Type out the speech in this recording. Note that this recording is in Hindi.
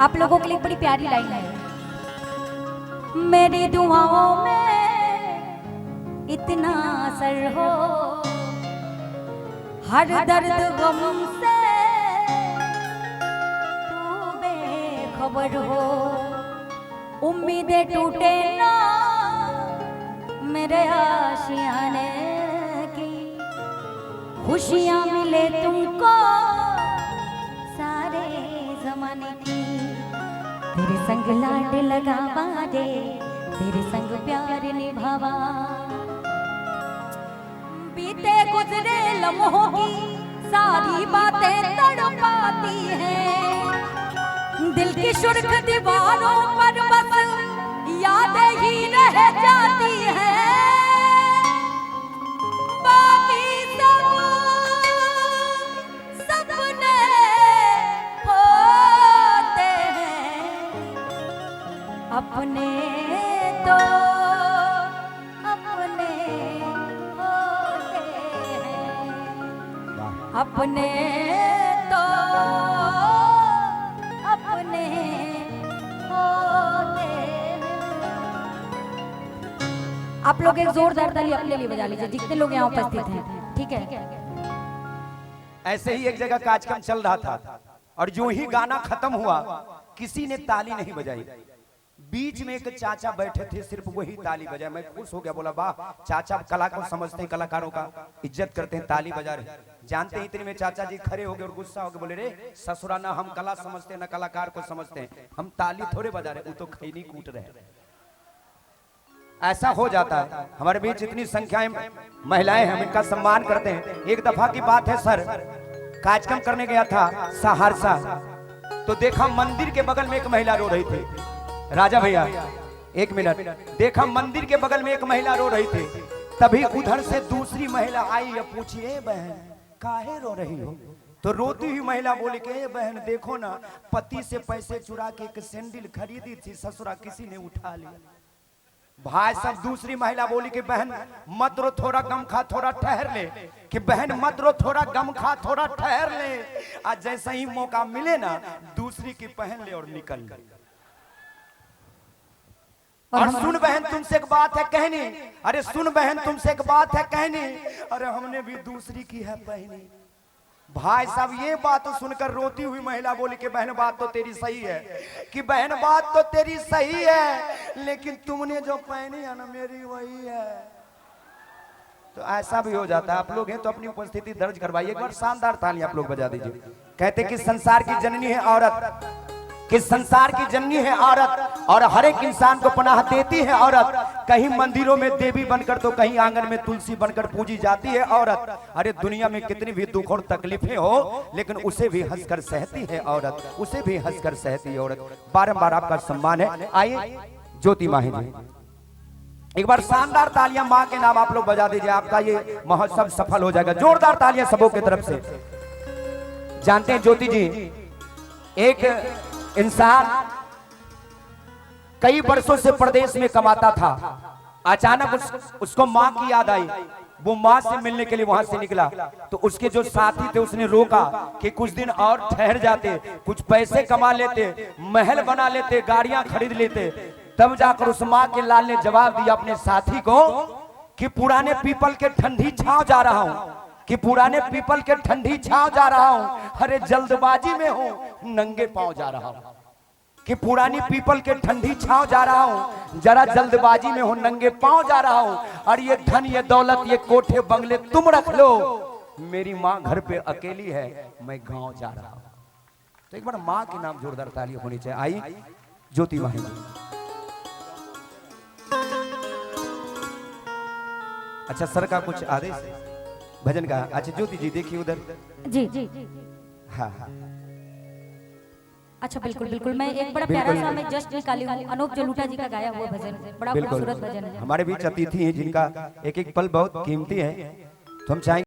आप लोगों के लिए बड़ी प्यारी लाइन है। मेरी दुआओं में इतना असर हो, हर दर्द गम से तू बेखबर हो, उम्मीदें टूटे ना मेरे आशियाने की, खुशियां मिले तुमको सारे जमाने की, तेरे संग लाड लगावा दे, तेरे संग प्यार निभावा, बीते गुजरे लम्हों की सारी बातें तड़पाती हैं, दिल की सुर्ख दीवारों पर बस यादें ही रह जाती हैं, बाकी सब सपने होते हैं, अपने तो अपने होते हैं, अपने तो अपने होते हैं। आप लोग एक जोरदार ताली अपने लिए बजा लीजिए, जितने लोग यहाँ उपस्थित हैं, ठीक है। ऐसे ही एक जगह कार्यक्रम चल रहा था और जो ही गाना खत्म हुआ किसी ने ताली नहीं बजाई, बीच में एक चाचा बैठे थे, सिर्फ वही ताली बजाए। मैं खुश हो गया, बोला वाह चाचा कला को समझते हैं, कलाकारों का इज्जत करते हैं, ताली बजा रहे। जानते हैं इतने में चाचा जी खड़े हो गए और गुस्सा हो गए, बोले रे ससुरा ना हम कला समझते हैं ना कलाकार को समझते हैं, हम ताली थोड़े बजा रहे, वो तो खैनी कूट रहे। ऐसा हो जाता है। हमारे बीच जितनी संख्याएं महिलाएं हम इनका सम्मान करते हैं। एक दफा की बात है सर, कार्यक्रम करने गया था सहरसा, तो देखा मंदिर के बगल में एक महिला रो रही थी। राजा भैया एक मिनट, देखा मंदिर के बगल में एक महिला रो रही थी, तभी उधर से दूसरी महिला आई या पूछिए बहन काहे रो रही हो, तो रोती हुई महिला बोली कि बहन देखो ना, पति से पैसे चुरा के एक सैंडल खरीदी थी, ससुरा किसी ने उठा लिया। भाई सब दूसरी महिला बोली कि बहन मत रो, थोड़ा गम खा, थोड़ा ठहर ले, कि बहन मत रो, थोड़ा गम खा, थोड़ा ठहर ले, आज जैसा ही मौका मिले ना दूसरी की पहन ले और निकल ले। और सुन बहन तुमसे एक बात है कहनी, अरे सुन बहन तुमसे एक बात है कहनी, अरे हमने भी दूसरी की है पहनी। भाई साहब ये बात सुनकर रोती हुई महिला बोली कि बहन बात तो तेरी सही है, कि बहन बात तो तेरी सही है, लेकिन तुमने जो पहनी है ना मेरी वही है। तो ऐसा भी हो जाता है। आप लोग हैं तो अपनी उपस्थिति दर्ज करवाइए, एक बार शानदार ताली आप लोग बजा दीजिए। कहते कि संसार की जननी है औरत, कि संसार की जननी है औरत, और हर एक इंसान को पनाह देती है औरत। कहीं मंदिरों में देवी बनकर तो कहीं आंगन में तुलसी बनकर पूजी जाती है औरत। अरे दुनिया में कितनी भी दुख और तकलीफें हो, लेकिन उसे भी हंसकर सहती है औरत, उसे भी हंसकर सहती है औरत। बारंबार आपका सम्मान है। आइए ज्योति माही जी, एक बार शानदार तालियां मां के नाम आप लोग बजा दीजिए, आपका ये महोत्सव सफल हो जाएगा। जोरदार तालियां सबों की तरफ से। जानते हैं ज्योति जी, एक इंसान कई वर्षों से प्रदेश में कमाता था, अचानक उसको मां की याद आई, वो मां से मिलने के लिए वहां से निकला, तो उसके जो साथी थे उसने रोका कि कुछ दिन और ठहर जाते, कुछ पैसे कमा लेते, महल बना लेते, गाड़ियां खरीद लेते। तब जाकर उस मां के लाल ने जवाब दिया अपने साथी को कि पुराने पीपल के ठंडी छांव जा रहा हूं, कि पुराने पीपल के ठंडी छांव जा रहा हूं, अरे जल्दबाजी में हूं, नंगे पांव जा रहा हूं, कि पुरानी पीपल के ठंडी छांव जा रहा हूं, जरा जल्दबाजी में हूं, नंगे पांव जा रहा हूं, और ये धन ये दौलत ये कोठे बंगले तुम रख लो, मेरी मां घर पे अकेली है, मैं गांव जा रहा हूं। तो एक बार मां के नाम जोरदार ताली होनी चाहिए। आई ज्योति माही जी। अच्छा सर का कुछ आदेश भजन का? अच्छा ज्योति जी देखिए उधर। जी जी हाँ हाँ अच्छा बिल्कुल बिल्कुल। मैं एक बड़ा प्यारा सा मैं जस्ट निकाली हूँ, अनूप जलूटा जी का गाया हुआ भजन, बड़ा खूबसूरत भजन है। हमारे बीच अतिथि हैं जिनका एक एक पल बहुत कीमती है, तो हम चाहेंगे